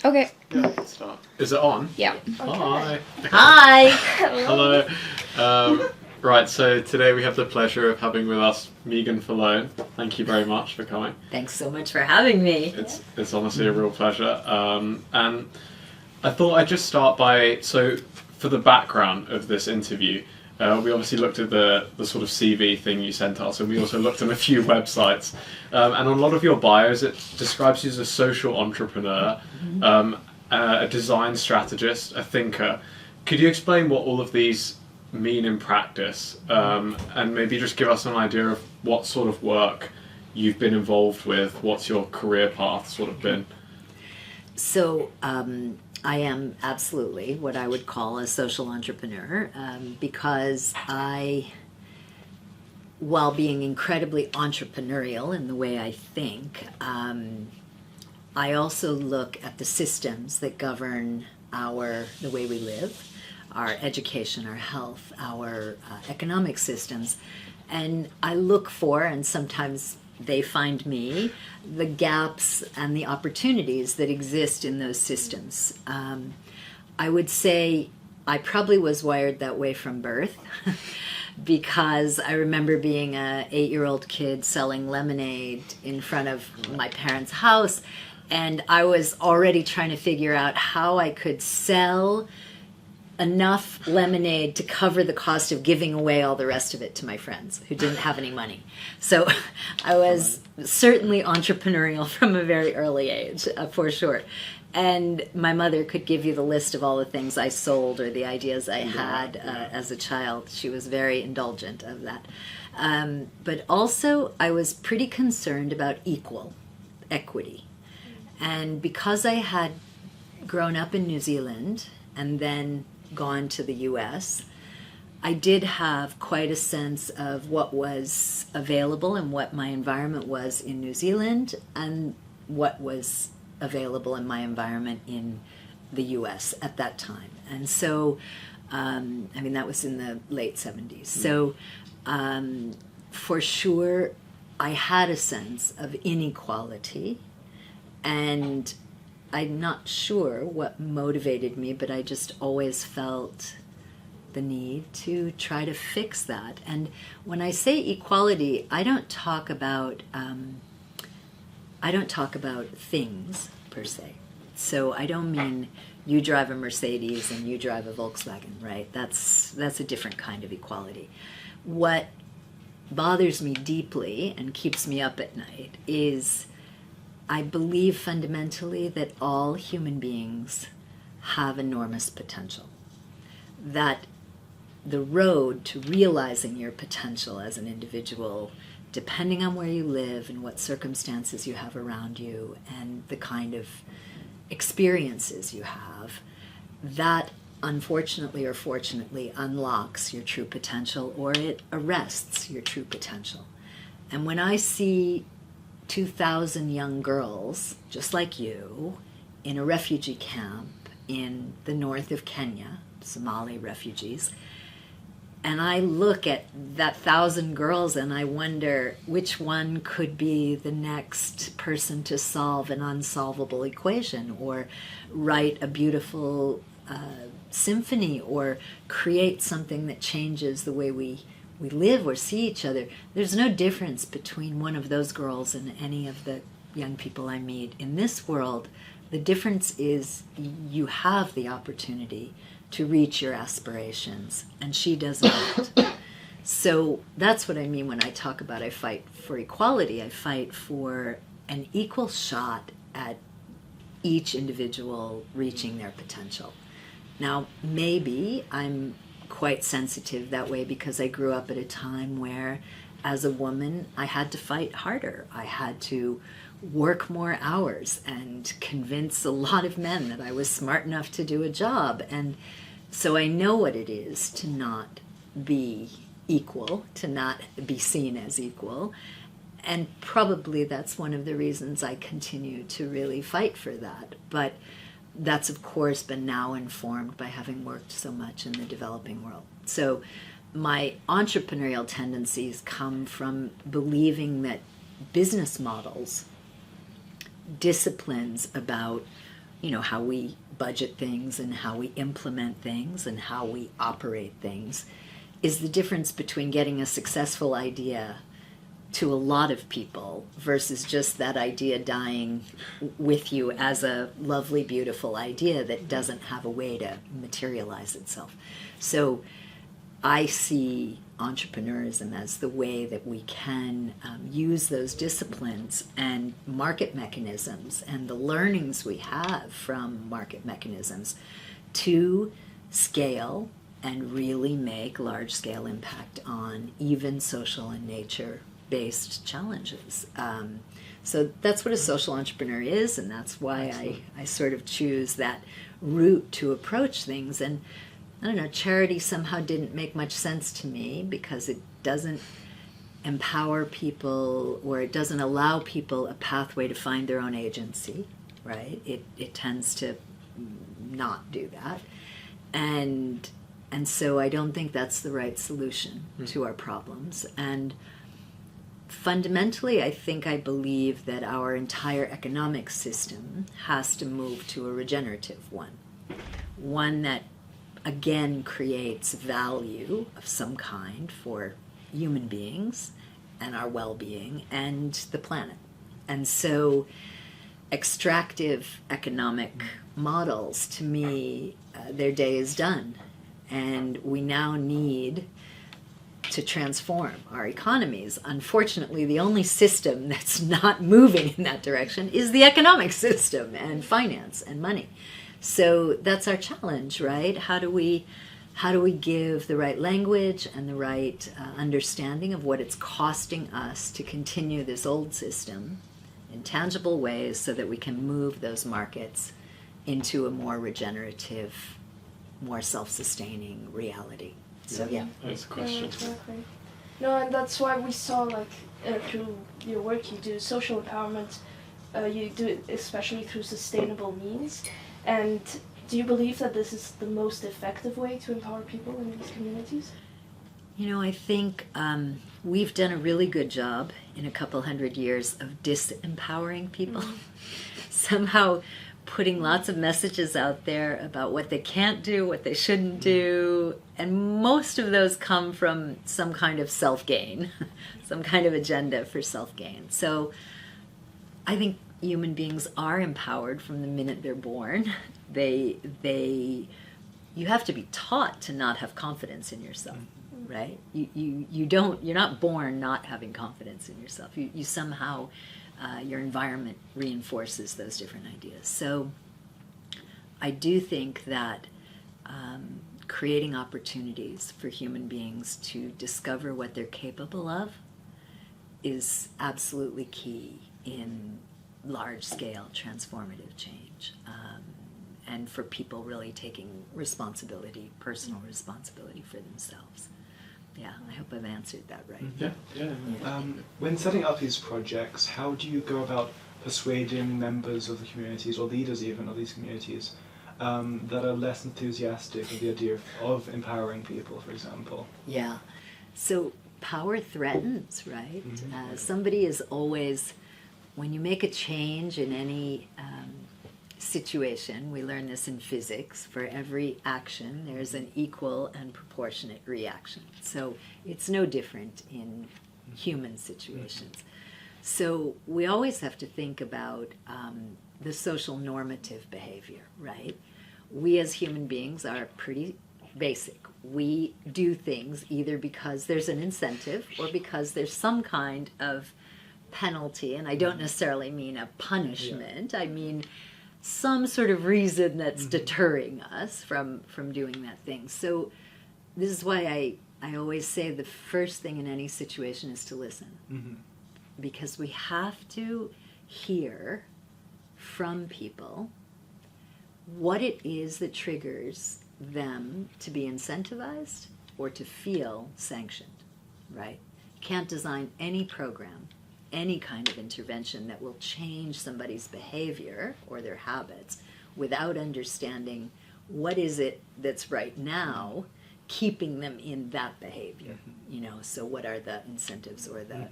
Okay. Yeah, let's start. Is it on? Yeah. Hi. Hi. Hello. Right, so today we have the pleasure of having with us Meagan Fallone. Thank you very much for coming. Thanks so much for having me. It's honestly a real pleasure. And I thought I'd just start by, so for the background of this interview, we obviously looked at the sort of CV thing you sent us, and we also looked at a few websites. And on a lot of your bios, it describes you as a social entrepreneur, a design strategist, a thinker. Could you explain what all of these mean in practice, and maybe just give us an idea of what sort of work you've been involved with, what's your career path sort of been? So I am absolutely what I would call a social entrepreneur, because while being incredibly entrepreneurial in the way I think, I also look at the systems that govern the way we live, our education, our health, our economic systems, and I look for, and sometimes they find me, the gaps and the opportunities that exist in those systems. I would say I probably was wired that way from birth because I remember being an 8-year-old kid selling lemonade in front of my parents' house, and I was already trying to figure out how I could sell enough lemonade to cover the cost of giving away all the rest of it to my friends who didn't have any money. So I was certainly entrepreneurial from a very early age, for sure. And my mother could give you the list of all the things I sold or the ideas I had as a child. She was very indulgent of that. But also I was pretty concerned about equity. And because I had grown up in New Zealand and then gone to the US, I did have quite a sense of what was available and what my environment was in New Zealand and what was available in my environment in the US at that time. And so, that was in the late 70s. So for sure, I had a sense of inequality, and I'm not sure what motivated me, but I just always felt the need to try to fix that. And when I say equality, I don't talk about things per se. So I don't mean you drive a Mercedes and you drive a Volkswagen, right? That's a different kind of equality. What bothers me deeply and keeps me up at night is I believe fundamentally that all human beings have enormous potential. That the road to realizing your potential as an individual, depending on where you live and what circumstances you have around you and the kind of experiences you have, that unfortunately or fortunately unlocks your true potential, or it arrests your true potential. And when I see 2,000 young girls, just like you, in a refugee camp in the north of Kenya, Somali refugees, and I look at that 1,000 girls and I wonder which one could be the next person to solve an unsolvable equation, or write a beautiful symphony, or create something that changes the way we live or see each other. There's no difference between one of those girls and any of the young people I meet in this world. The difference is you have the opportunity to reach your aspirations, and she does not. So that's what I mean when I talk about I fight for equality. I fight for an equal shot at each individual reaching their potential. Now, maybe I'm quite sensitive that way because I grew up at a time where, as a woman, I had to fight harder. I had to work more hours and convince a lot of men that I was smart enough to do a job. And so I know what it is to not be equal, to not be seen as equal. And probably that's one of the reasons I continue to really fight for that. But that's, of course, been now informed by having worked so much in the developing world. So my entrepreneurial tendencies come from believing that business models, disciplines about how we budget things and how we implement things and how we operate things, is the difference between getting a successful idea to a lot of people versus just that idea dying with you as a lovely, beautiful idea that doesn't have a way to materialize itself. So I see entrepreneurism as the way that we can use those disciplines and market mechanisms and the learnings we have from market mechanisms to scale and really make large-scale impact on even social and nature-based challenges. So that's what a social entrepreneur is, and that's why I sort of choose that route to approach things. And I don't know, charity somehow didn't make much sense to me because it doesn't empower people, or it doesn't allow people a pathway to find their own agency, right? It tends to not do that. And so I don't think that's the right solution to our problems. And fundamentally, I believe that our entire economic system has to move to a regenerative one that again creates value of some kind for human beings and our well-being and the planet. And so extractive economic models, to me, their day is done. And we now need to transform our economies. Unfortunately, the only system that's not moving in that direction is the economic system and finance and money. So that's our challenge, right? How do we give the right language and the right understanding of what it's costing us to continue this old system in tangible ways so that we can move those markets into a more regenerative, more self-sustaining reality. So yeah. That's a question. Yeah, exactly. No, and that's why we saw through your work you do social empowerment, you do it especially through sustainable means. And do you believe that this is the most effective way to empower people in these communities? I think we've done a really good job in a couple hundred years of disempowering people. Somehow putting lots of messages out there about what they can't do, what they shouldn't do, and most of those come from some kind of self-gain, some kind of agenda for self-gain. So I think human beings are empowered from the minute they're born. You have to be taught to not have confidence in yourself, right? You're not born not having confidence in yourself. You somehow, your environment reinforces those different ideas. So I do think that creating opportunities for human beings to discover what they're capable of is absolutely key in large-scale transformative change, and for people really taking personal responsibility for themselves. Yeah, I hope I've answered that right. Yeah. When setting up these projects, how do you go about persuading members of the communities, or leaders even of these communities, that are less enthusiastic of the idea of empowering people, for example? Yeah, so power threatens, right? Somebody is always, when you make a change in any situation, we learn this in physics, for every action there's an equal and proportionate reaction. So it's no different in human situations. So we always have to think about the social normative behavior, right? We as human beings are pretty basic. We do things either because there's an incentive or because there's some kind of penalty, and I don't necessarily mean a punishment. I mean some sort of reason that's deterring us from doing that thing. So this is why I always say the first thing in any situation is to listen. Because we have to hear from people what it is that triggers them to be incentivized or to feel sanctioned, right? You can't design any program, any kind of intervention that will change somebody's behavior or their habits without understanding what is it that's right now keeping them in that behavior. So what are the incentives or the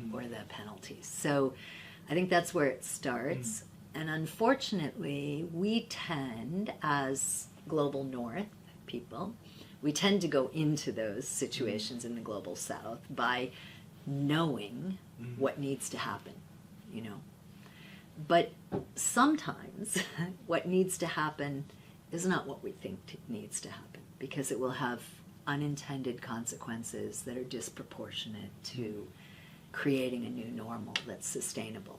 penalties? So I think that's where it starts. And unfortunately, we tend, as global north people, we tend to go into those situations in the global south by knowing what needs to happen, you know. But sometimes what needs to happen is not what we think needs to happen, because it will have unintended consequences that are disproportionate to creating a new normal that's sustainable.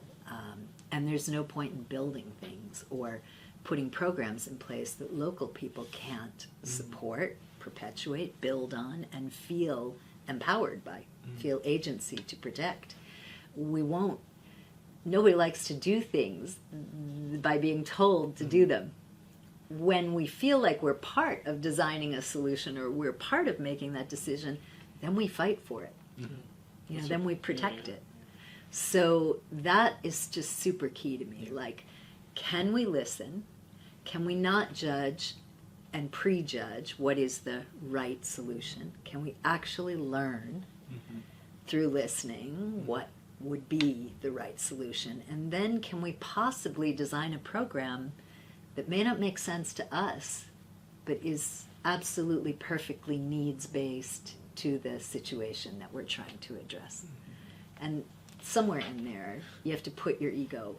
And there's no point in building things or putting programs in place that local people can't support, perpetuate, build on, and feel empowered by, feel agency to protect. We won't. Nobody likes to do things by being told to do them. When we feel like we're part of designing a solution or we're part of making that decision, then we fight for it. You know, then we protect it. So that is just super key to me. Like, can we listen? Can we not judge and prejudge what is the right solution? Can we actually learn through listening what would be the right solution? And then can we possibly design a program that may not make sense to us, but is absolutely perfectly needs-based to the situation that we're trying to address? And somewhere in there, you have to put your ego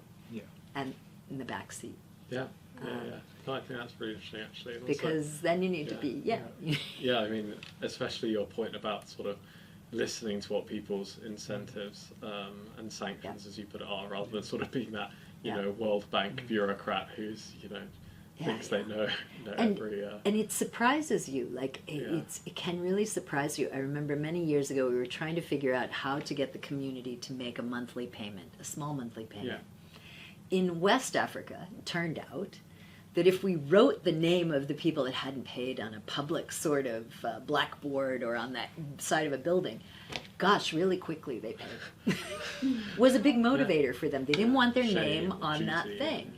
and in the back seat. Yeah. No, I think that's really interesting, actually. And Because also, then you need to be, yeah, I mean, especially your point about sort of listening to what people's incentives and sanctions, as you put it, are, rather than sort of being that, you know, World Bank bureaucrat who's, you know, thinks they know and, every... and it surprises you. Like, it can really surprise you. I remember many years ago we were trying to figure out how to get the community to make a monthly payment, a small monthly payment. In West Africa, it turned out that if we wrote the name of the people that hadn't paid on a public sort of blackboard or on that side of a building, gosh, really quickly they paid. Was a big motivator for them. They didn't want their name on that thing.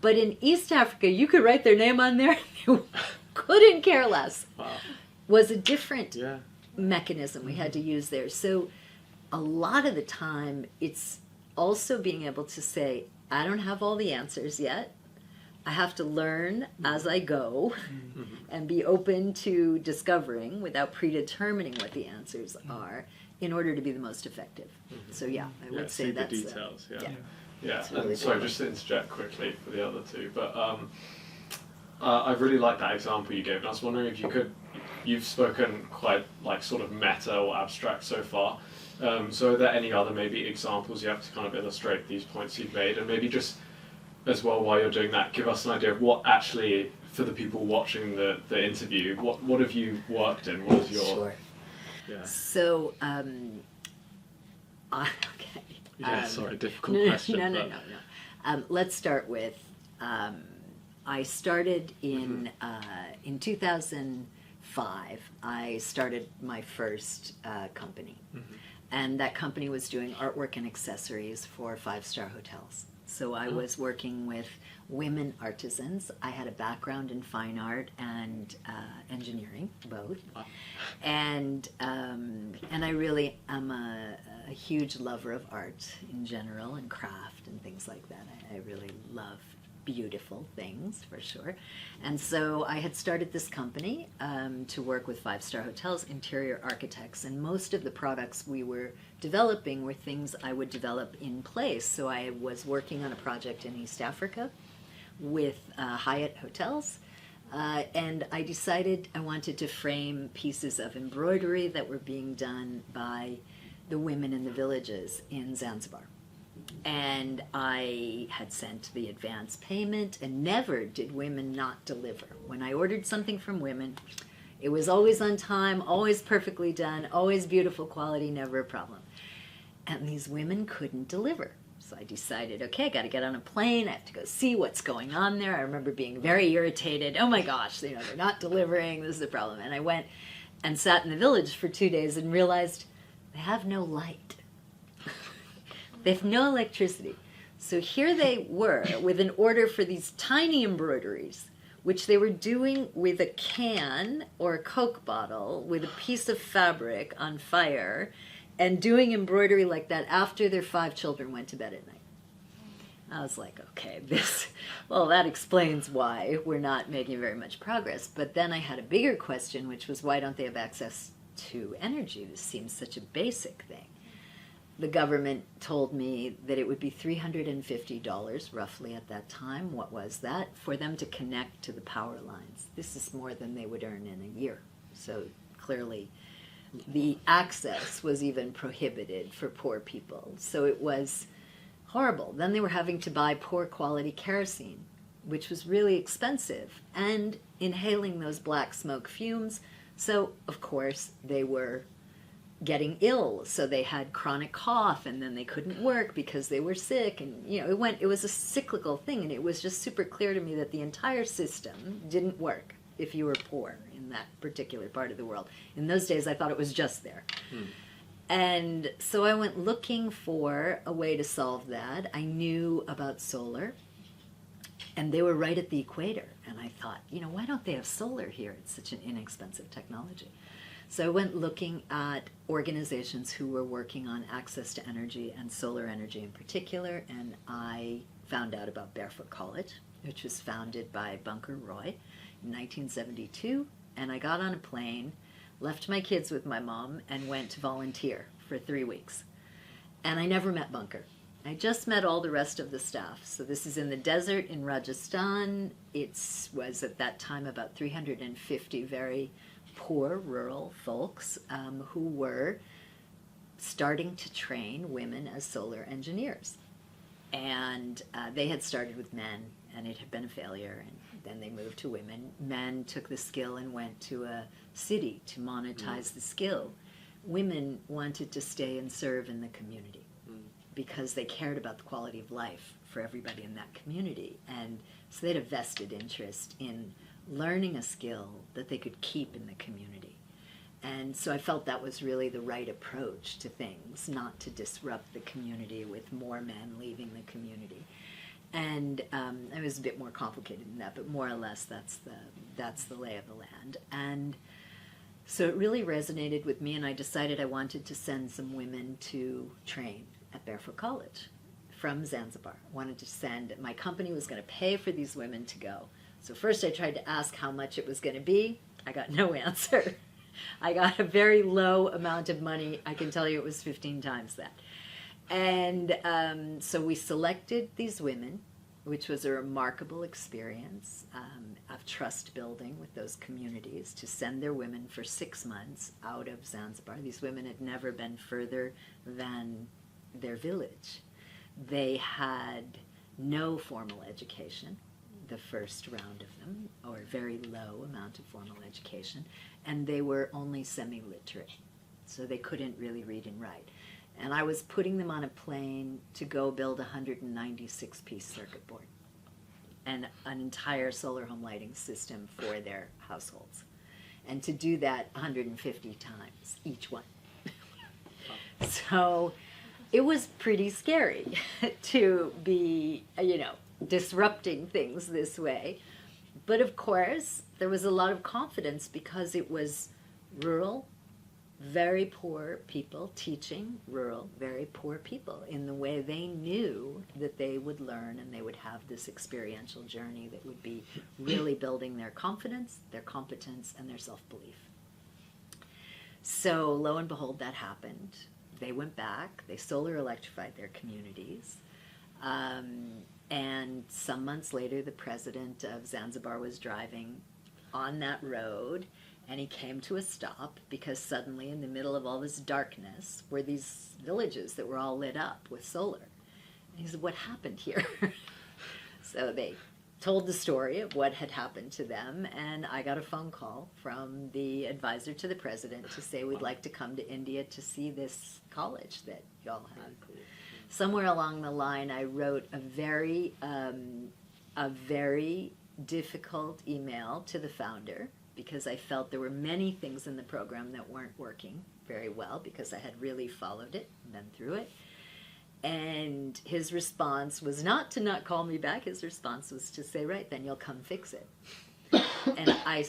But in East Africa, you could write their name on there. They couldn't care less. Wow. Was a different mechanism we had to use there. So a lot of the time, it's also being able to say, I don't have all the answers yet. I have to learn as I go and be open to discovering without predetermining what the answers are in order to be the most effective. So I would say that's the details. Yeah, and really sorry, just to interject quickly for the other two, but I really like that example you gave, and I was wondering if you could. You've spoken quite like sort of meta or abstract so far. So are there any other maybe examples you have to kind of illustrate these points you've made, and maybe just as well while you're doing that, give us an idea of what actually, for the people watching the interview, what have you worked in? What is your... Sure. Yeah. So, okay. Yeah, sorry, difficult question. No. Let's start with, I started in 2005, I started my first company. And that company was doing artwork and accessories for 5-star hotels. So I was working with women artisans. I had a background in fine art and engineering, both. Wow. And I really am a huge lover of art in general and craft and things like that. I really love beautiful things, for sure. And so I had started this company to work with 5-star hotels, interior architects, and most of the products we were developing were things I would develop in place. So I was working on a project in East Africa with Hyatt hotels, and I decided I wanted to frame pieces of embroidery that were being done by the women in the villages in Zanzibar. And I had sent the advance payment, and never did women not deliver. When I ordered something from women, it was always on time, always perfectly done, always beautiful quality, never a problem. And these women couldn't deliver. So I decided, okay, I got to get on a plane. I have to go see what's going on there. I remember being very irritated. Oh my gosh, they're not delivering. This is a problem. And I went and sat in the village for 2 days and realized they have no light. They have no electricity. So here they were with an order for these tiny embroideries, which they were doing with a can or a Coke bottle with a piece of fabric on fire, and doing embroidery like that after their 5 children went to bed at night. I was like, okay, well, that explains why we're not making very much progress. But then I had a bigger question, which was, why don't they have access to energy? This seems such a basic thing. The government told me that it would be $350 roughly at that time. What was that? For them to connect to the power lines. This is more than they would earn in a year. So clearly the access was even prohibited for poor people. So it was horrible. Then they were having to buy poor quality kerosene, which was really expensive, and inhaling those black smoke fumes. So of course they were getting ill. So they had chronic cough, and then they couldn't work because they were sick, and it was a cyclical thing. And it was just super clear to me that the entire system didn't work if you were poor in that particular part of the world. In those days I thought it was just there. And so I went looking for a way to solve that. I knew about solar, and they were right at the equator. And I thought, why don't they have solar here? It's such an inexpensive technology. So I went looking at organizations who were working on access to energy and solar energy in particular, and I found out about Barefoot College, which was founded by Bunker Roy in 1972. And I got on a plane, left my kids with my mom, and went to volunteer for 3 weeks. And I never met Bunker. I just met all the rest of the staff. So this is in the desert in Rajasthan. It was at that time about 350 very poor rural folks who were starting to train women as solar engineers. And they had started with men, and it had been a failure, and then they moved to women. Men took the skill and went to a city to monetize the skill. Women wanted to stay and serve in the community because they cared about the quality of life for everybody in that community. And so they had a vested interest in learning a skill that they could keep in the community. And so I felt that was really the right approach to things, not to disrupt the community with more men leaving the community. And it was a bit more complicated than that, but more or less that's the lay of the land. And so it really resonated with me, and I decided I wanted to send some women to train at Barefoot College from Zanzibar. I wanted to send, my company was going to pay for these women to go. So first I tried to ask how much it was going to be. I got no answer. I got a very low amount of money. I can tell you it was 15 times that. And so we selected these women, which was a remarkable experience of trust building with those communities, to send their women for 6 months out of Zanzibar. These women had never been further than their village. They had no formal education, the first round of them, or a very low amount of formal education, and they were only semi-literate, so they couldn't really read and write. And I was putting them on a plane to go build a 196-piece circuit board and an entire solar home lighting system for their households. And to do that 150 times, each one. So it was pretty scary to be, disrupting things this way. But of course, there was a lot of confidence because it was rural, very poor people teaching rural, very poor people in the way they knew that they would learn, and they would have this experiential journey that would be really building their confidence, their competence, and their self-belief. So lo and behold, that happened. They went back, they solar electrified their communities, and some months later the president of Zanzibar was driving on that road, and he came to a stop because suddenly in the middle of all this darkness were these villages that were all lit up with solar. And he said, "What happened here?" So they told the story of what had happened to them, and I got a phone call from the advisor to the president to say, "We'd like to come to India to see this college that y'all have." Somewhere along the line I wrote a very difficult email to the founder, because I felt there were many things in the program that weren't working very well, because I had really followed it and been through it. And his response was not to not call me back. His response was to say, "Right, then you'll come fix it." And I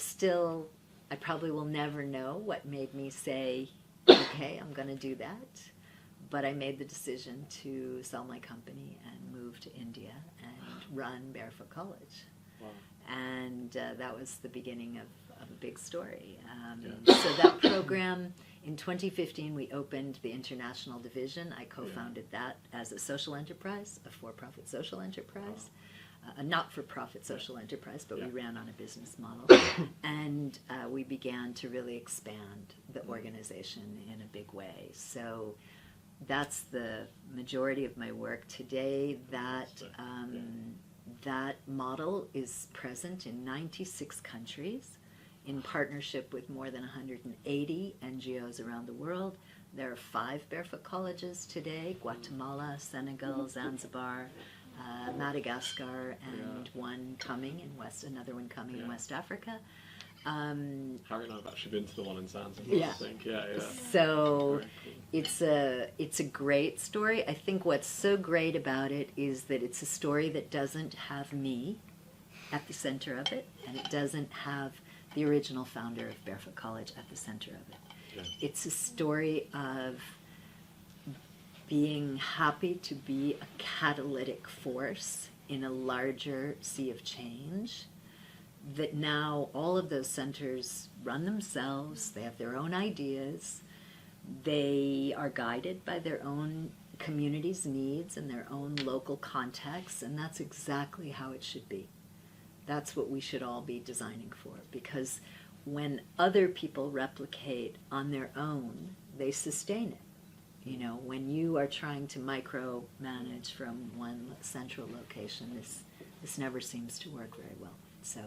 probably will never know what made me say, "Okay, I'm going to do that." But I made the decision to sell my company and move to India and run Barefoot College. Wow. And that was the beginning of a big story. Yeah. So that program, in 2015, we opened the international division. I co-founded that as a social enterprise, a for-profit social enterprise. A not-for-profit social enterprise, but we ran on a business model. And we began to really expand the organization in a big way. So that's the majority of my work today. That model is present in 96 countries in partnership with more than 180 NGOs around the world. There are 5 Barefoot Colleges today: Guatemala, Senegal, Zanzibar, Madagascar, and one coming in another one coming in West Africa. Harry and I have actually been to the one in Zanzibar, I think. So Very cool. it's a great story. I think what's so great about it is that it's a story that doesn't have me at the center of it, and it doesn't have the original founder of Barefoot College at the center of it. Yeah. It's a story of being happy to be a catalytic force in a larger sea of change, that now all of those centers run themselves, they have their own ideas, they are guided by their own community's needs and their own local contexts, and that's exactly how it should be. That's what we should all be designing for, because when other people replicate on their own, they sustain it. You know, when you are trying to micromanage from one central location, this never seems to work very well. So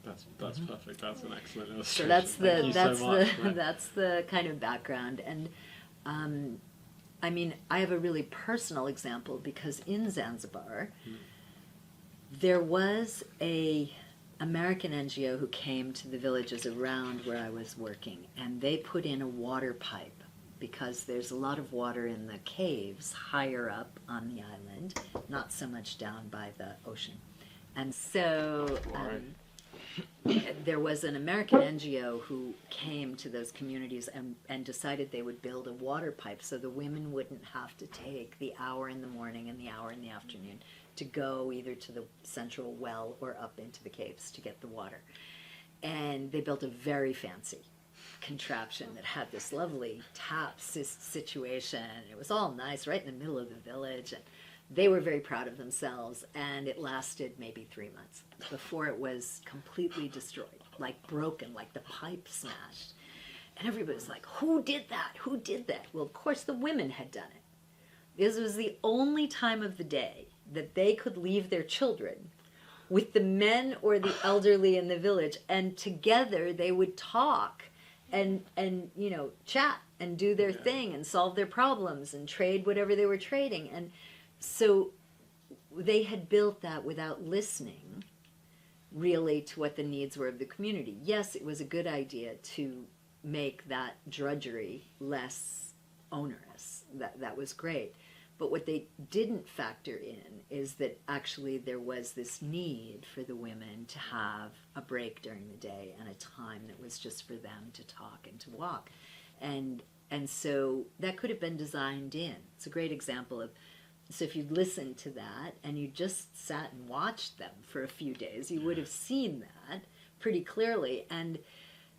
That's perfect. That's an excellent illustration. so that's Thank you so much. that's the kind of background. And I mean, I have a really personal example, because in Zanzibar, there was a American NGO who came to the villages around where I was working, and they put in a water pipe, because there's a lot of water in the caves higher up on the island, not so much down by the ocean. And so there was an American NGO who came to those communities and decided they would build a water pipe so the women wouldn't have to take the hour in the morning and the hour in the afternoon to go either to the central well or up into the caves to get the water. And they built a very fancy contraption that had this lovely tap situation. It was all nice, right in the middle of the village, and they were very proud of themselves, and it lasted maybe 3 months before it was completely destroyed, like broken, like the pipe smashed. And everybody was like, who did that? Who did that? Well, of course the women had done it. This was the only time of the day that they could leave their children with the men or the elderly in the village, and together they would talk and you know, chat and do their thing and solve their problems and trade whatever they were trading. And so they had built that without listening really to what the needs were of the community. Yes, it was a good idea to make that drudgery less onerous. That was great. But what they didn't factor in is that actually there was this need for the women to have a break during the day and a time that was just for them to talk and to walk. And so that could have been designed in. It's a great example of, so if you'd listened to that and you just sat and watched them for a few days, you would have seen that pretty clearly. And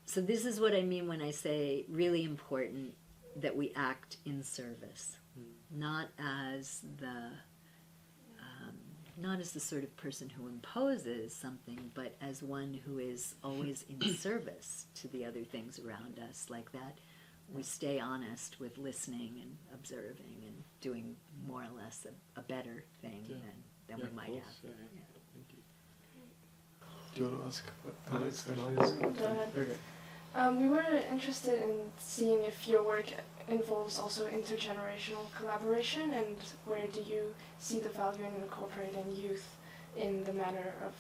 so this is what I mean when I say really important that we act in service. Not as the sort of person who imposes something, but as one who is always in service to the other things around us. Like that, we stay honest with listening and observing and doing more or less a better thing than we might have. Yeah. Thank you. Do you want to ask? Alex, Go ahead. Okay. We were interested in seeing if your work involves also intergenerational collaboration, and where do you see the value in incorporating youth in the matter of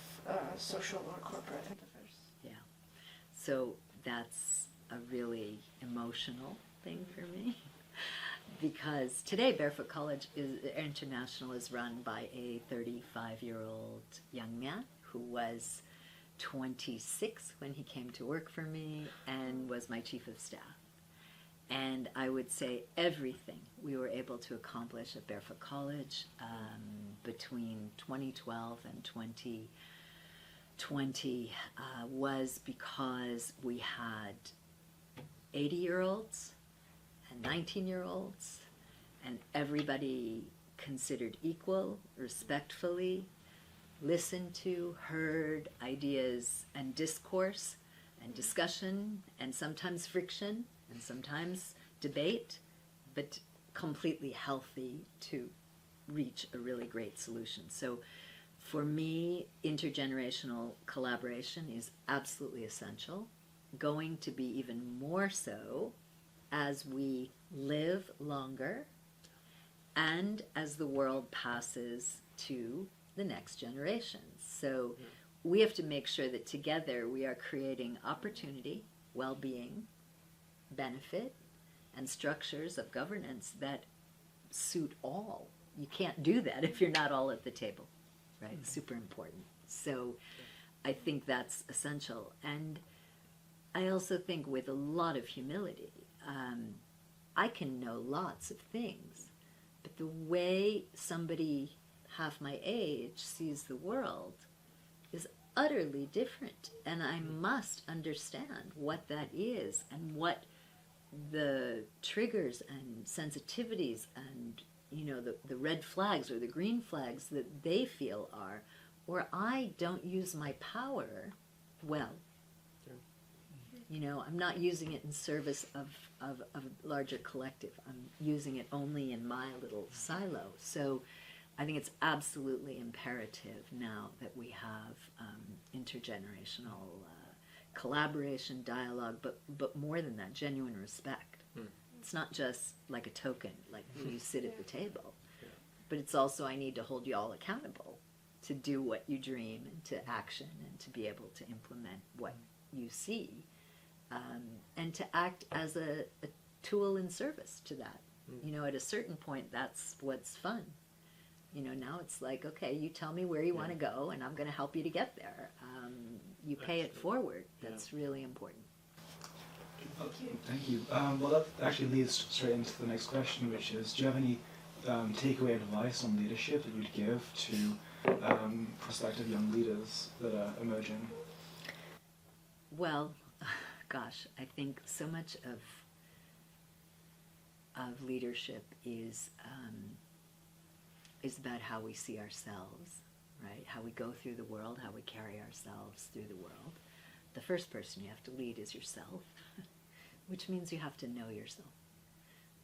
social or corporate endeavors? Yeah. So that's a really emotional thing for me. Because today Barefoot College International is run by a 35-year-old young man who was 26 when he came to work for me and was my chief of staff. And I would say everything we were able to accomplish at Barefoot College between 2012 and 2020 was because we had 80-year-olds and 19-year-olds, and everybody considered equal, respectfully, listened to, heard ideas and discourse and discussion and sometimes friction and sometimes debate, but completely healthy to reach a really great solution. So for me, intergenerational collaboration is absolutely essential, going to be even more so as we live longer and as the world passes to the next generation. So we have to make sure that together we are creating opportunity, well-being, benefit, and structures of governance that suit all. You can't do that if you're not all at the table, right? Mm-hmm. Super important. So I think that's essential. And I also think with a lot of humility, I can know lots of things, but the way somebody half my age sees the world is utterly different, and I must understand what that is and what the triggers and sensitivities and the red flags or the green flags that they feel are, or I don't use my power well. I'm not using it in service of a larger collective. I'm using it only in my little silo. So I think it's absolutely imperative now that we have intergenerational collaboration, dialogue, but more than that, genuine respect. It's not just like a token, like when you sit at the table, but it's also I need to hold you all accountable to do what you dream and to action and to be able to implement what you see. And to act as a tool in service to that. At a certain point, that's what's fun. Now it's like, okay, you tell me where you want to go, and I'm going to help you to get there. You pay it forward. That's really important. Thank you. Well, that actually leads straight into the next question, which is, do you have any takeaway advice on leadership that you'd give to prospective young leaders that are emerging? Well, gosh, I think so much of leadership is about how we see ourselves, right? How we go through the world, how we carry ourselves through the world. The first person you have to lead is yourself, which means you have to know yourself.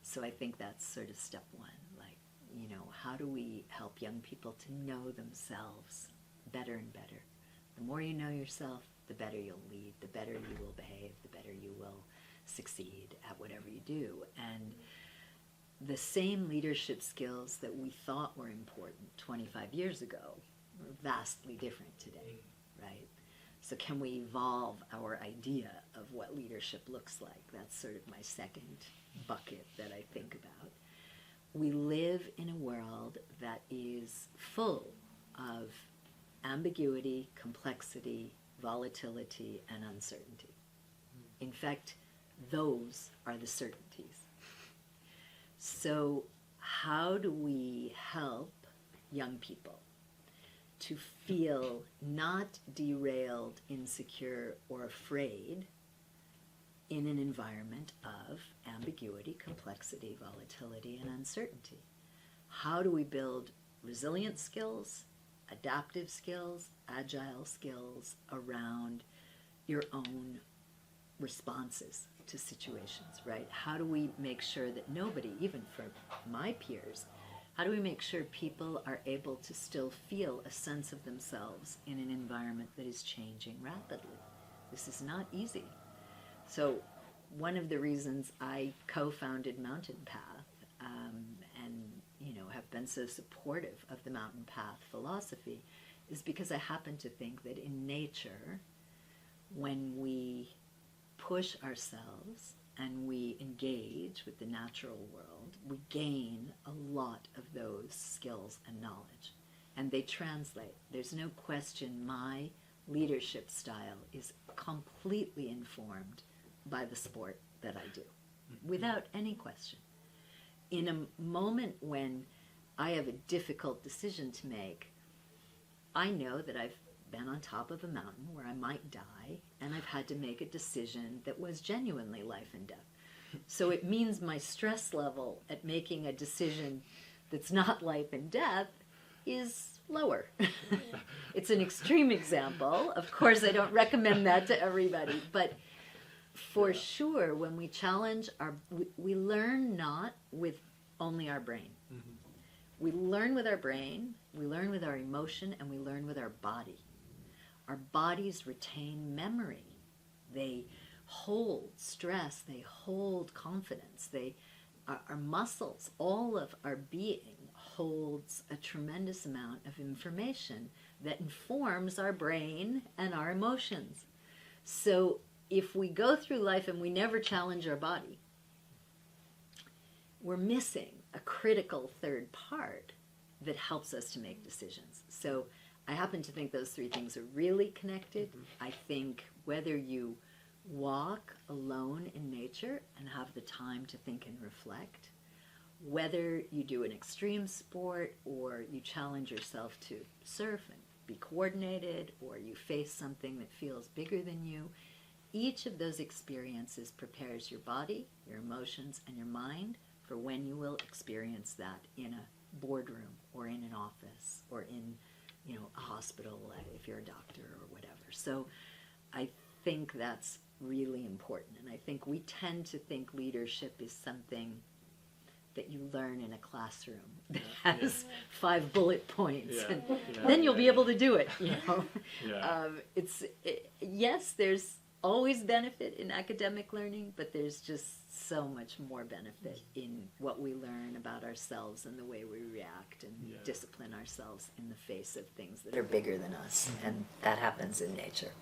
So I think that's sort of step one. Like, how do we help young people to know themselves better and better? The more you know yourself, the better you'll lead, the better you will behave, the better you will succeed at whatever you do. And the same leadership skills that we thought were important 25 years ago are vastly different today, right? So can we evolve our idea of what leadership looks like? That's sort of my second bucket that I think about. We live in a world that is full of ambiguity, complexity, volatility, and uncertainty. In fact, those are the certainties. So how do we help young people to feel not derailed, insecure, or afraid in an environment of ambiguity, complexity, volatility, and uncertainty? How do we build resilient skills, adaptive skills, agile skills around your own responses to situations, right? How do we make sure that nobody, even for my peers, how do we make sure people are able to still feel a sense of themselves in an environment that is changing rapidly? This is not easy. So one of the reasons I co-founded Mountain Path and have been so supportive of the Mountain Path philosophy is because I happen to think that in nature, when we push ourselves and we engage with the natural world, we gain a lot of those skills and knowledge. And they translate. There's no question my leadership style is completely informed by the sport that I do. without any question. In a moment when I have a difficult decision to make, I know that I've been on top of a mountain where I might die, and I've had to make a decision that was genuinely life and death. So it means my stress level at making a decision that's not life and death is lower. It's an extreme example. Of course, I don't recommend that to everybody, but for sure, when we challenge we learn not with only our brain. Mm-hmm. We learn with our brain, we learn with our emotion, and we learn with our body. Our bodies retain memory. They hold stress, they hold confidence, our muscles, all of our being holds a tremendous amount of information that informs our brain and our emotions. So if we go through life and we never challenge our body, we're missing a critical third part that helps us to make decisions. So I happen to think those three things are really connected. I think whether you walk alone in nature and have the time to think and reflect, whether you do an extreme sport or you challenge yourself to surf and be coordinated, or you face something that feels bigger than you, each of those experiences prepares your body, your emotions, and your mind for when you will experience that in a boardroom or in an office or in, a hospital if you're a doctor or whatever. So I think that's really important. And I think we tend to think leadership is something that you learn in a classroom that has 5 bullet points, and then you'll be able to do it. Yes, there's always benefit in academic learning, but there's just so much more benefit in what we learn about ourselves and the way we react and discipline ourselves in the face of things that are bigger than us, and that happens in nature.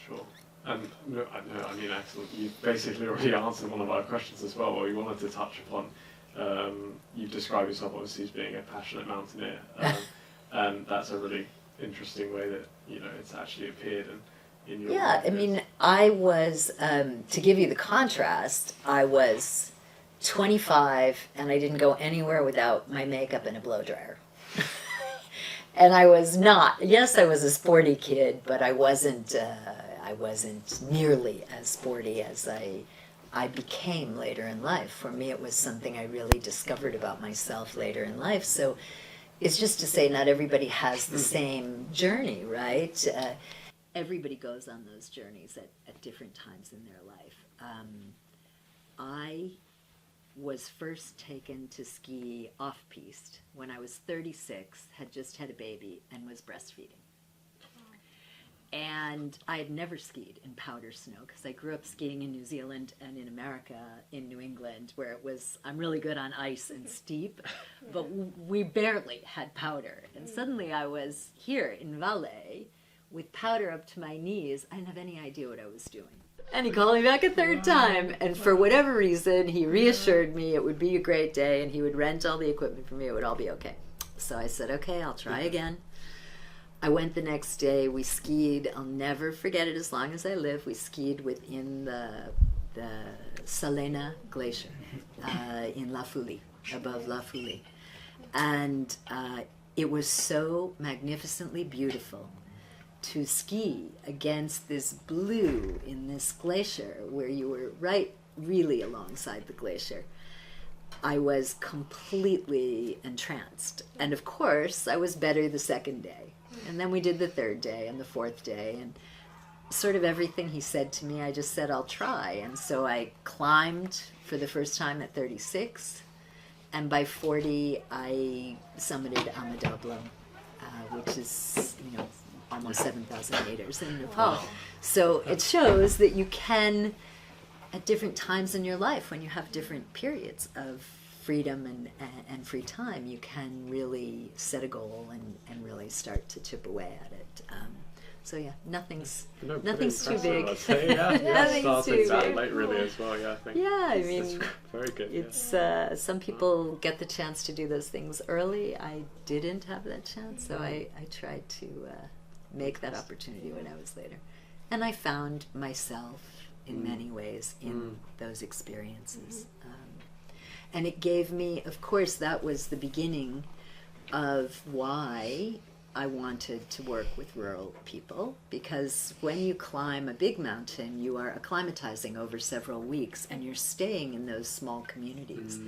Sure. And I mean, excellent. You basically already answered one of our questions as well. What we wanted to touch upon. You describe yourself obviously as being a passionate mountaineer, and that's a really interesting way that it's actually appeared in your. Yeah, I mean, I was to give you the contrast. I was 25, and I didn't go anywhere without my makeup and a blow dryer. And I was not. Yes, I was a sporty kid, but I wasn't. I wasn't nearly as sporty as I became later in life. For me, it was something I really discovered about myself later in life. So it's just to say not everybody has the same journey, right? Everybody goes on those journeys at different times in their life. I was first taken to ski off-piste when I was 36, had just had a baby, and was breastfeeding. And I had never skied in powder snow because I grew up skiing in New Zealand and in America, in New England, where it was, I'm really good on ice and steep, but we barely had powder. And suddenly I was here in Valais with powder up to my knees. I didn't have any idea what I was doing. And he called me back a third time, and for whatever reason, he reassured me it would be a great day and he would rent all the equipment for me, it would all be okay. So I said, okay, I'll try again. I went the next day, we skied, I'll never forget it as long as I live, we skied within the Salena Glacier in La Foulie, above La Foulie. And it was so magnificently beautiful to ski against this blue in this glacier where you were right really alongside the glacier. I was completely entranced. And of course, I was better the second day. And then we did the third day and the fourth day. And sort of everything he said to me, I just said, I'll try. And so I climbed for the first time at 36. And by 40, I summited Amadabla, which is, almost 7,000 meters in Nepal. Wow. So it shows that you can, at different times in your life, when you have different periods of freedom and free time, you can really set a goal and really start to chip away at it. So yeah, nothing's too big. Nothing's too big. Late really as well. Yeah, I think. Yeah, I mean, it's very good. It's some people get the chance to do those things early. I didn't have that chance, so I tried to make that opportunity when I was later, and I found myself in many ways in those experiences. And it gave me, of course, that was the beginning of why I wanted to work with rural people, because when you climb a big mountain, you are acclimatizing over several weeks and you're staying in those small communities.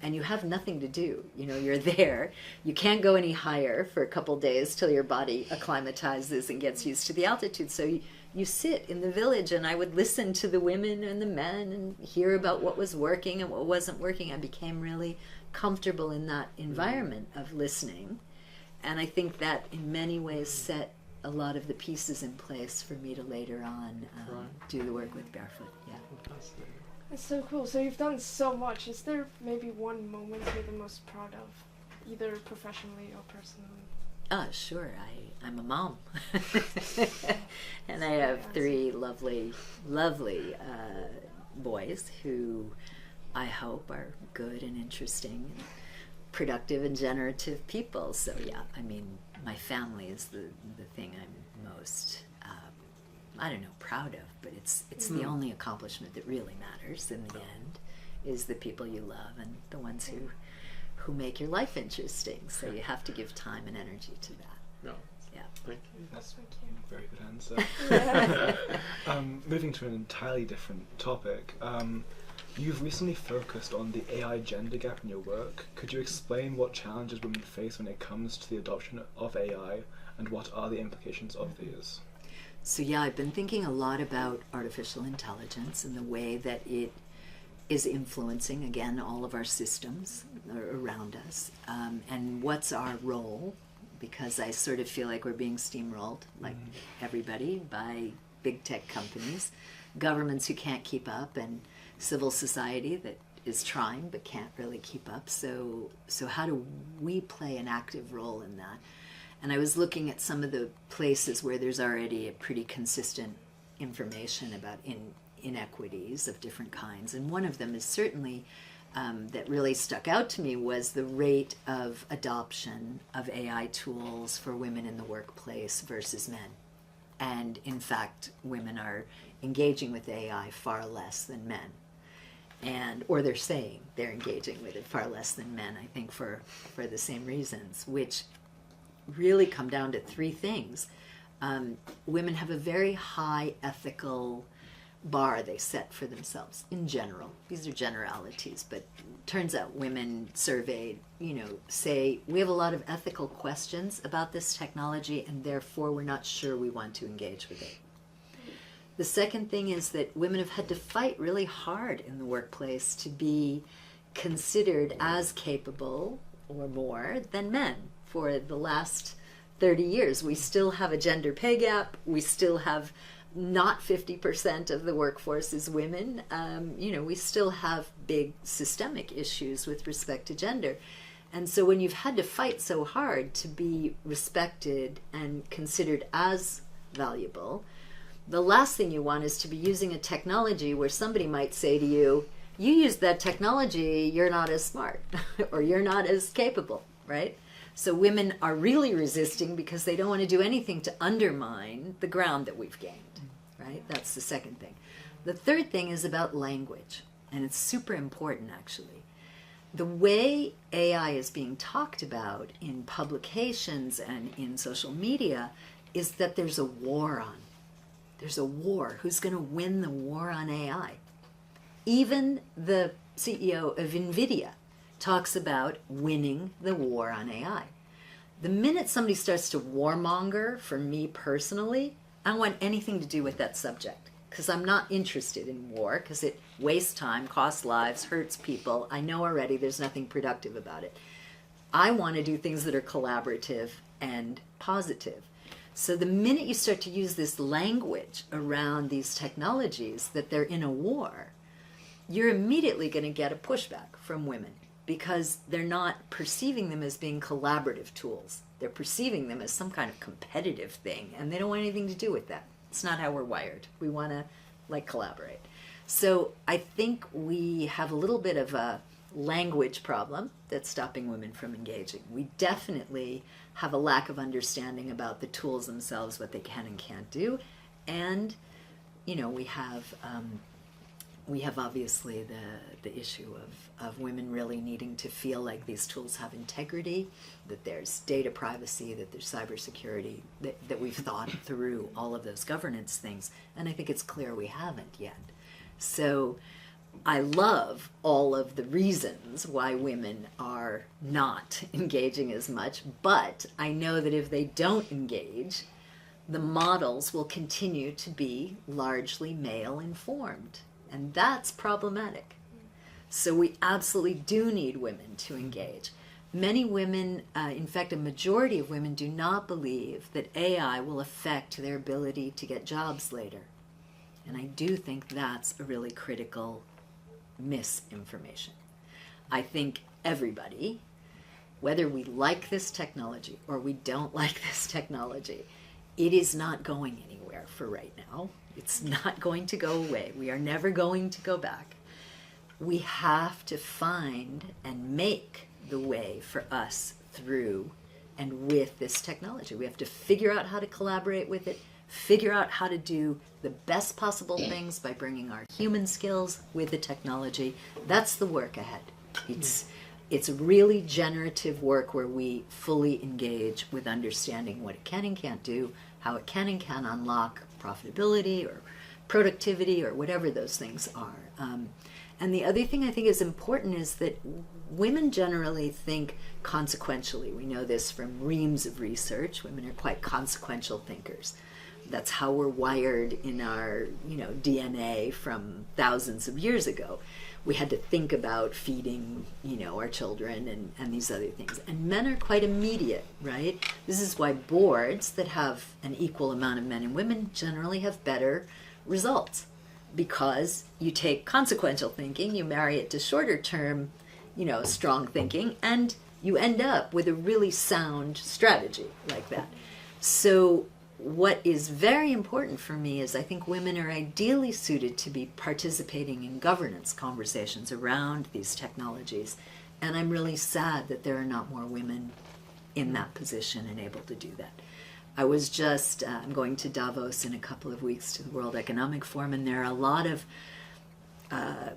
And you have nothing to do. You know, you're there. You can't go any higher for a couple days till your body acclimatizes and gets used to the altitude. So you sit in the village, and I would listen to the women and the men and hear about what was working and what wasn't working. I became really comfortable in that environment of listening. And I think that in many ways set a lot of the pieces in place for me to later on do the work with Barefoot. Yeah. It's so cool. So you've done so much. Is there maybe one moment you're the most proud of, either professionally or personally? Sure. I'm a mom. And I have 3 lovely boys who I hope are good and interesting and productive and generative people. So yeah, I mean, my family is the thing I'm most I don't know, proud of, but it's the only accomplishment that really matters in the end, is the people you love and the ones who make your life interesting. So you have to give time and energy to that. Yeah. Thank you. That's a very good answer. Moving to an entirely different topic, you've recently focused on the AI gender gap in your work. Could you explain what challenges women face when it comes to the adoption of AI, and what are the implications of these? So yeah, I've been thinking a lot about artificial intelligence and the way that it is influencing, again, all of our systems around us, and what's our role, because I sort of feel like we're being steamrolled, like everybody, by big tech companies, governments who can't keep up, and civil society that is trying but can't really keep up. So how do we play an active role in that? And I was looking at some of the places where there's already a pretty consistent information about inequities of different kinds. And one of them is certainly, that really stuck out to me, was the rate of adoption of AI tools for women in the workplace versus men. And in fact, women are engaging with AI far less than men. Or they're saying they're engaging with it far less than men, I think for the same reasons, which really come down to 3 things. Women have a very high ethical bar they set for themselves in general. These are generalities, but turns out women surveyed, say we have a lot of ethical questions about this technology, and therefore we're not sure we want to engage with it. The second thing is that women have had to fight really hard in the workplace to be considered as capable or more than men. For the last 30 years, we still have a gender pay gap. We still have not 50% of the workforce is women. We still have big systemic issues with respect to gender. And so when you've had to fight so hard to be respected and considered as valuable, the last thing you want is to be using a technology where somebody might say to you, you use that technology, you're not as smart, or you're not as capable, right? So women are really resisting because they don't want to do anything to undermine the ground that we've gained, right? That's the second thing. The third thing is about language, and it's super important, actually. The way AI is being talked about in publications and in social media is that there's a war on. There's a war. Who's going to win the war on AI? Even the CEO of NVIDIA talks about winning the war on AI. The minute somebody starts to warmonger, for me personally, I don't want anything to do with that subject, because I'm not interested in war, because it wastes time, costs lives, hurts people. I know already there's nothing productive about it. I want to do things that are collaborative and positive. So the minute you start to use this language around these technologies, that they're in a war, you're immediately going to get a pushback from women, because they're not perceiving them as being collaborative tools. They're perceiving them as some kind of competitive thing, and they don't want anything to do with that. It's not how we're wired. We want to, collaborate. So I think we have a little bit of a language problem that's stopping women from engaging. We definitely have a lack of understanding about the tools themselves, what they can and can't do, and we have obviously the issue of women really needing to feel like these tools have integrity, that there's data privacy, that there's cybersecurity, that we've thought through all of those governance things. And I think it's clear we haven't yet. So I love all of the reasons why women are not engaging as much, but I know that if they don't engage, the models will continue to be largely male informed. And that's problematic. So we absolutely do need women to engage. Many women, in fact, a majority of women do not believe that AI will affect their ability to get jobs later. And I do think that's a really critical misinformation. I think everybody, whether we like this technology or we don't like this technology, it is not going anywhere for right now. It's not going to go away. We are never going to go back. We have to find and make the way for us through and with this technology. We have to figure out how to collaborate with it, figure out how to do the best possible things by bringing our human skills with the technology. That's the work ahead. It's really generative work where we fully engage with understanding what it can and can't do, how it can and can unlock profitability or productivity or whatever those things are. And the other thing I think is important is that women generally think consequentially. We know this from reams of research. Women are quite consequential thinkers. That's how we're wired in our, DNA from thousands of years ago. We had to think about feeding, our children and these other things. And men are quite immediate, right? This is why boards that have an equal amount of men and women generally have better results. Because you take consequential thinking, you marry it to shorter term, strong thinking, and you end up with a really sound strategy like that. So what is very important for me is I think women are ideally suited to be participating in governance conversations around these technologies. And I'm really sad that there are not more women in that position and able to do that. I was just, I'm going to Davos in a couple of weeks to the World Economic Forum, and there are a lot of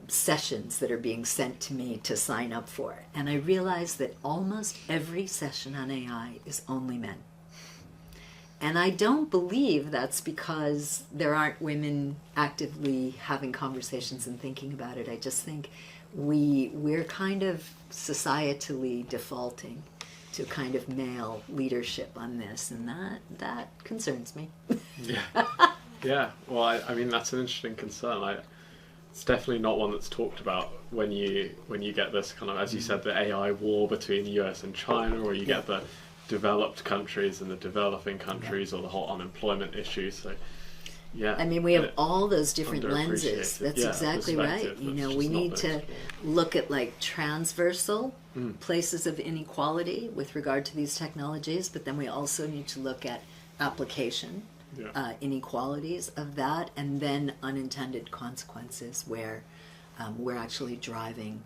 sessions that are being sent to me to sign up for. And I realized that almost every session on AI is only men. And I don't believe that's because there aren't women actively having conversations and thinking about it. I just think we're kind of societally defaulting to kind of male leadership on this, and that concerns me. Yeah. Well, I mean that's an interesting concern. It's definitely not one that's talked about when you get this kind of, as you said, the AI war between the US and China, or you get the developed countries and the developing countries, or the whole unemployment issue. So yeah, I mean, we have all those different lenses. That's exactly right. We need to look at like transversal places of inequality with regard to these technologies, but then we also need to look at application inequalities of that, and then unintended consequences where we're actually driving.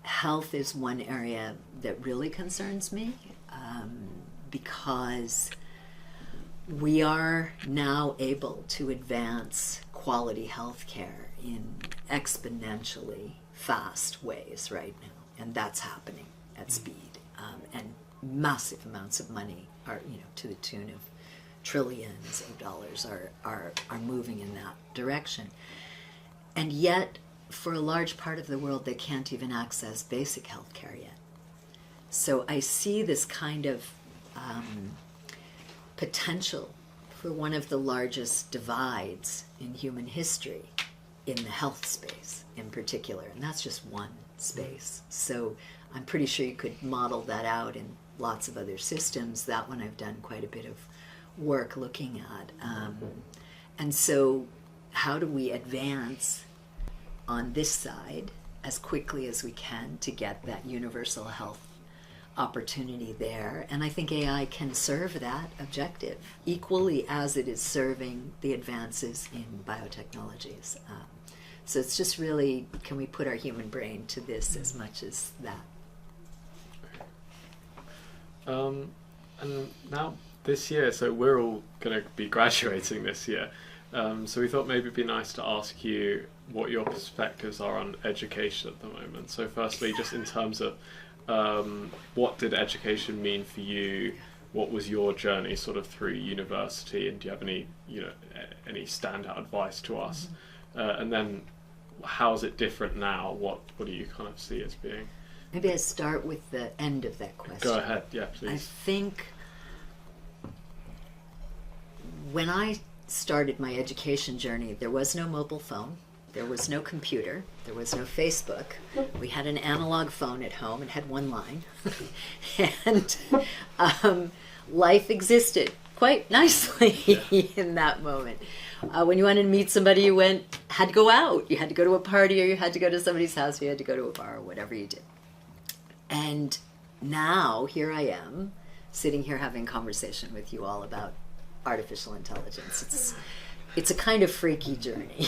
Health is one area that really concerns me, because we are now able to advance quality health care in exponentially fast ways right now, and that's happening at speed, and massive amounts of money are, to the tune of trillions of dollars are moving in that direction. And yet, for a large part of the world, they can't even access basic health care yet. So I see this kind of potential for one of the largest divides in human history in the health space in particular, and that's just one space. So I'm pretty sure you could model that out in lots of other systems. That one I've done quite a bit of work looking at. And so how do we advance on this side as quickly as we can to get that universal health opportunity there? And I think AI can serve that objective equally as it is serving the advances in biotechnologies. So it's just really, can we put our human brain to this as much as that? And now this year, so we're all going to be graduating this year. So we thought maybe it'd be nice to ask you what your perspectives are on education at the moment. So firstly, just in terms of what did education mean for you? What was your journey sort of through university, and do you have any, any standout advice to us? And then, how is it different now? What do you kind of see as being? Maybe I start with the end of that question. Go ahead, yeah, please. I think when I started my education journey, there was no mobile phone, there was no computer, there was no Facebook. We had an analog phone at home and had one line. And life existed quite nicely in that moment. When you wanted to meet somebody, you had to go out. You had to go to a party, or you had to go to somebody's house, or you had to go to a bar, or whatever you did. And now, here I am, sitting here having a conversation with you all about artificial intelligence. It's a kind of freaky journey.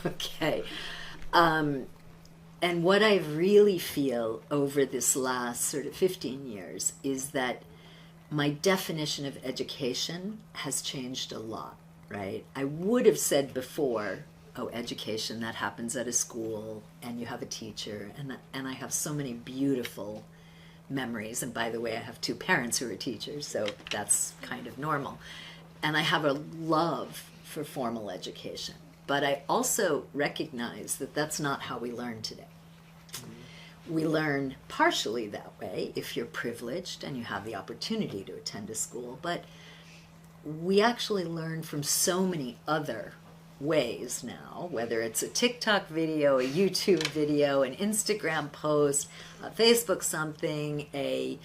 Okay. And what I really feel over this last sort of 15 years is that my definition of education has changed a lot, right? I would have said before, education, that happens at a school, and you have a teacher, and I have so many beautiful memories. And by the way, I have 2 parents who are teachers, so that's kind of normal. And I have a love for formal education. But I also recognize that that's not how we learn today. We learn partially that way if you're privileged and you have the opportunity to attend a school, but we actually learn from so many other ways now, whether it's a TikTok video, a YouTube video, an Instagram post, a Facebook something, a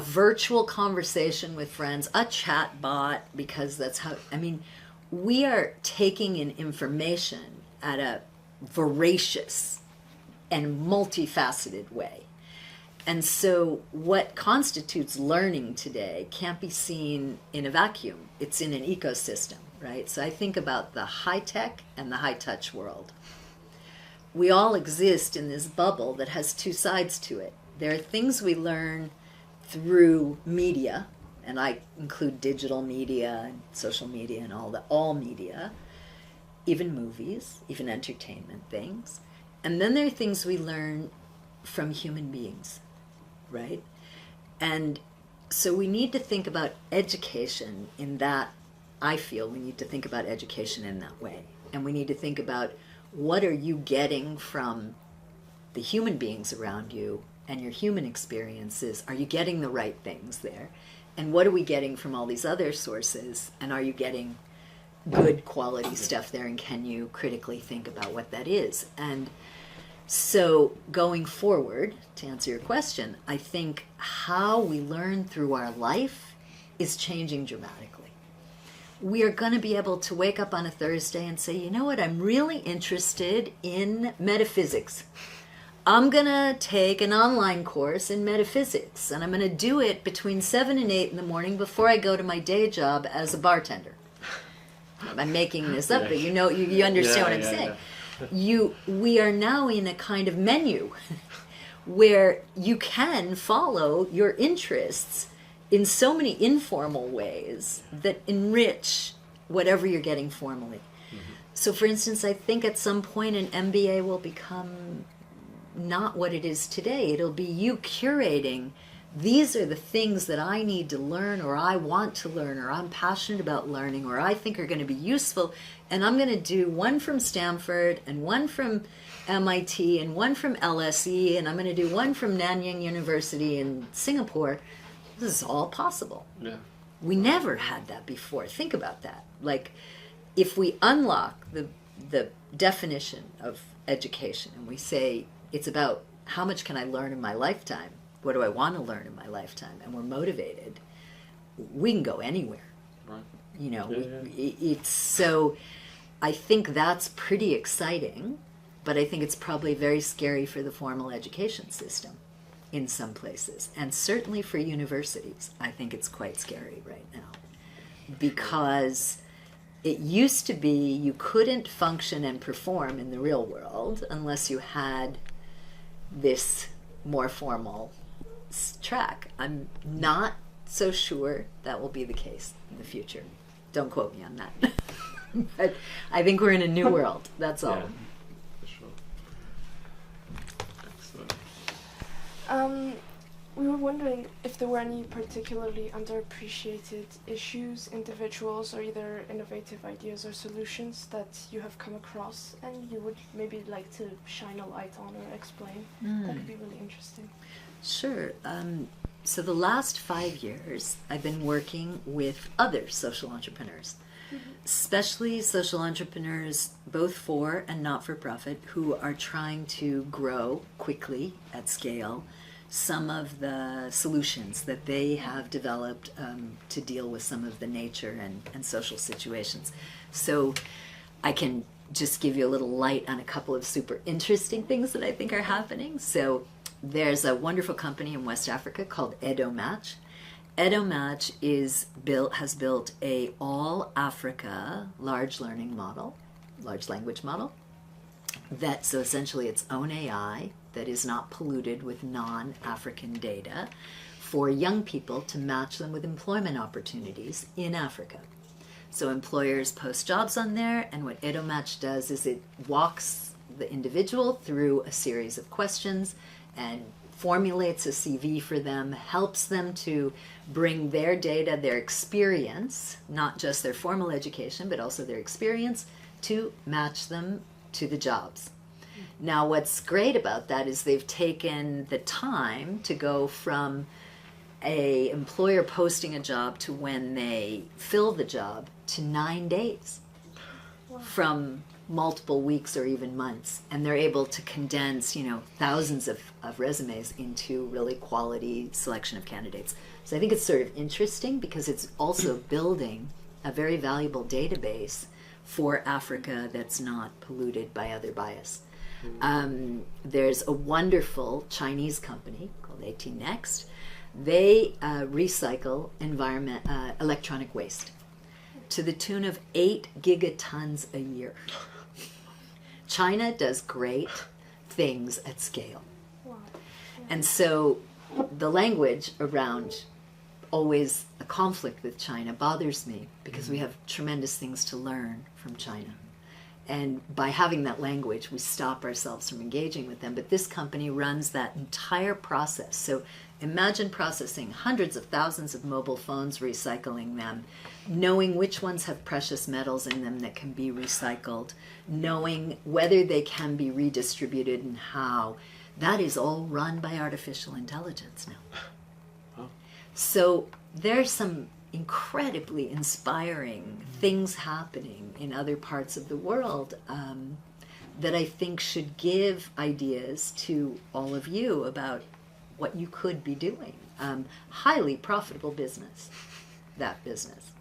virtual conversation with friends, a chat bot, because that's how, we are taking in information at a voracious and multifaceted way. And so what constitutes learning today can't be seen in a vacuum. It's in an ecosystem, right? So I think about the high-tech and the high-touch world. We all exist in this bubble that has 2 sides to it. There are things we learn through media, and I include digital media and social media and all media, even movies, even entertainment things. And then there are things we learn from human beings, right? And so we need to think about education in that, I feel we need to think about education in that way. And we need to think about, what are you getting from the human beings around you and your human experiences? Are you getting the right things there? And what are we getting from all these other sources? And are you getting good quality stuff there? And can you critically think about what that is? And so going forward, to answer your question, I think how we learn through our life is changing dramatically. We are going to be able to wake up on a Thursday and say, you know what, I'm really interested in metaphysics. I'm going to take an online course in metaphysics, and I'm going to do it between 7 and 8 in the morning before I go to my day job as a bartender. I'm making this up, but you understand what I'm saying. We are now in a kind of menu where you can follow your interests in so many informal ways that enrich whatever you're getting formally. So for instance, I think at some point an MBA will become not what it is today. It'll be you curating, these are the things that I need to learn, or I want to learn, or I'm passionate about learning, or I think are going to be useful, and I'm going to do one from Stanford, and one from MIT, and one from LSE, and I'm going to do one from Nanyang University in Singapore. This is all possible. Yeah. We never had that before. Think about that. Like, if we unlock the definition of education, and we say, it's about how much can I learn in my lifetime? What do I want to learn in my lifetime? And we're motivated. We can go anywhere. Right. It's so. I think that's pretty exciting, but I think it's probably very scary for the formal education system in some places, and certainly for universities. I think it's quite scary right now, because it used to be you couldn't function and perform in the real world unless you had this more formal track. I'm not so sure that will be the case in the future. Don't quote me on that. But I think we're in a new world. That's all. Yeah, for sure. Excellent. We were wondering if there were any particularly underappreciated issues, individuals, or either innovative ideas or solutions that you have come across and you would maybe like to shine a light on or explain. That would be really interesting. Sure. So the last 5 years, I've been working with other social entrepreneurs, especially social entrepreneurs, both for and not for profit, who are trying to grow quickly at scale some of the solutions that they have developed to deal with some of the nature and social situations. So I can just give you a little light on a couple of super interesting things that I think are happening. So there's a wonderful company in West Africa called EdoMatch. EdoMatch has built a all Africa large language model, that so essentially its own AI that is not polluted with non-African data for young people to match them with employment opportunities in Africa. So employers post jobs on there, and what EdoMatch does is it walks the individual through a series of questions and formulates a CV for them, helps them to bring their data, their experience, not just their formal education, but also their experience, to match them to the jobs. Now, what's great about that is they've taken the time to go from a employer posting a job to when they fill the job to 9 days. Wow. From multiple weeks or even months, and they're able to condense, thousands of resumes into really quality selection of candidates. So I think it's sort of interesting because it's also building a very valuable database for Africa that's not polluted by other bias. There's a wonderful Chinese company called 18 Next. They recycle electronic waste to the tune of 8 gigatons a year. China does great things at scale. Wow. And so the language around always a conflict with China bothers me because we have tremendous things to learn from China. And by having that language, we stop ourselves from engaging with them. But this company runs that entire process. So imagine processing hundreds of thousands of mobile phones, recycling them, knowing which ones have precious metals in them that can be recycled, knowing whether they can be redistributed and how. That is all run by artificial intelligence now. Oh. So there's some incredibly inspiring things happening in other parts of the world that I think should give ideas to all of you about what you could be doing. Highly profitable business, that business,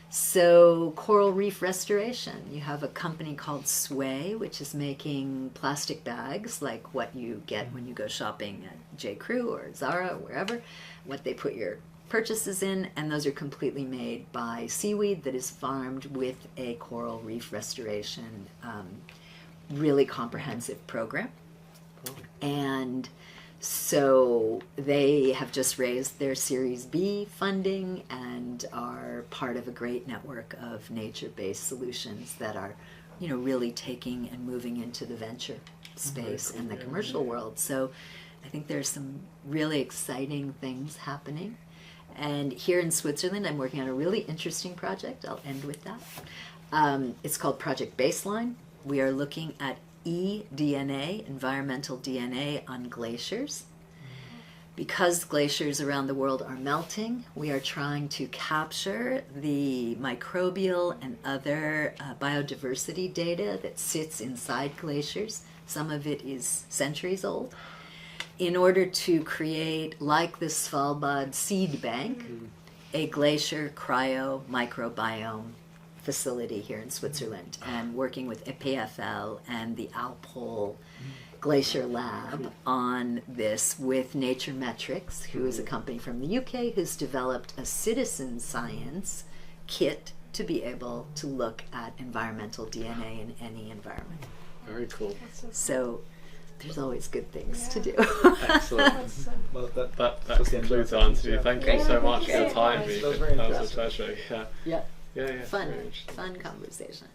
So coral reef restoration. You have a company called Sway, which is making plastic bags like what you get when you go shopping at J. Crew or Zara or wherever, what they put your purchases in, and those are completely made by seaweed that is farmed with a coral reef restoration, really comprehensive program. And so they have just raised their Series B funding and are part of a great network of nature-based solutions that are, really taking and moving into the venture space and the commercial world. So I think there's some really exciting things happening. And here in Switzerland, I'm working on a really interesting project. I'll end with that. It's called Project Baseline. We are looking at eDNA, environmental DNA, on glaciers. Because glaciers around the world are melting, we are trying to capture the microbial and other biodiversity data that sits inside glaciers. Some of it is centuries old, in order to create, like the Svalbard seed bank, a glacier cryo microbiome facility here in Switzerland, and working with EPFL and the Alpol Glacier Lab on this with Nature Metrics, who is a company from the UK who's developed a citizen science kit to be able to look at environmental DNA in any environment. Very cool. So there's always good things to do. Excellent. Well, that concludes our interview. Thank you so much for your time. That was very That was a interesting. pleasure. Yeah. Yeah. Yeah, yeah. Fun, Very interesting. fun conversation.